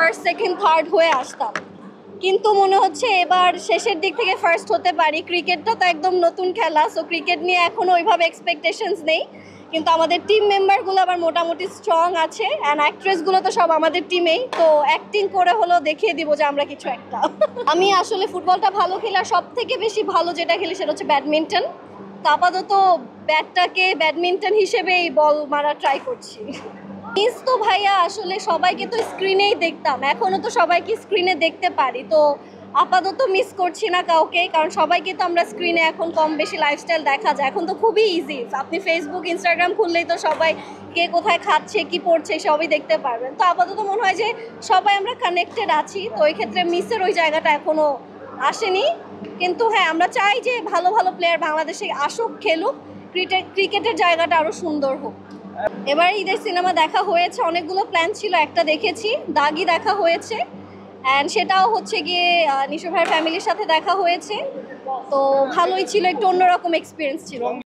First second third হয়ে আসতাম, কিন্তু মনে হচ্ছে এবার শেষের দিক থেকে ফার্স্ট হতে পারি। ক্রিকেটটা তো একদম নতুন খেলা, সো ক্রিকেট নিয়ে এখনো ওইভাবে এক্সপেকটেশনস নেই, কিন্তু আমাদের টিম মেম্বারগুলো আবার মোটামুটি স্ট্রং আছে, অ্যান্ড অ্যাক্ট্রেসগুলো তো সব আমাদের টিমেই, তো অ্যাক্টিং করে হলেও দেখিয়ে দিব যে আমরা কিছু একটা। আমি আসলে ফুটবলটা ভালো খেলি, আর সব থেকে বেশি ভালো যেটা খেলি সেটা হচ্ছে ব্যাডমিন্টন। তো আপাতত ব্যাটটাকে ব্যাডমিন্টন হিসেবেই বল মারা ট্রাই করছি। মিস তো ভাইয়া আসলে সবাইকে তো স্ক্রিনেই দেখতাম, এখনো তো সবাইকে স্ক্রিনে দেখতে পারি, তো আপাতত মিস করছি না কাউকে, কারণ সবাইকে তো আমরা স্ক্রিনে এখন কম বেশি লাইফস্টাইল দেখা যায়, এখন তো খুবই ইজি, আপনি ফেসবুক ইনস্টাগ্রাম খুললেই তো সবাই কে কোথায় খাচ্ছে কি পড়ছে সবই দেখতে পারবেন। তো আপাতত মনে হয় যে সবাই আমরা কানেক্টেড আছি, তো ওই ক্ষেত্রে মিসের ওই জায়গাটা এখনো আসেনি। কিন্তু হ্যাঁ, আমরা চাই যে ভালো ভালো প্লেয়ার বাংলাদেশে আসুক, খেলুক, ক্রিকেটের জায়গাটা আরো সুন্দর হোক। এবার ঈদের সিনেমা দেখা হয়েছে, অনেকগুলো প্ল্যান ছিল, একটা দেখেছি, দাগি দেখা হয়েছে, অ্যান্ড সেটাও হচ্ছে গিয়ে নিশো ভাইয়ের ফ্যামিলির সাথে দেখা হয়েছে, তো ভালোই ছিল, একটু অন্যরকম এক্সপিরিয়েন্স ছিল।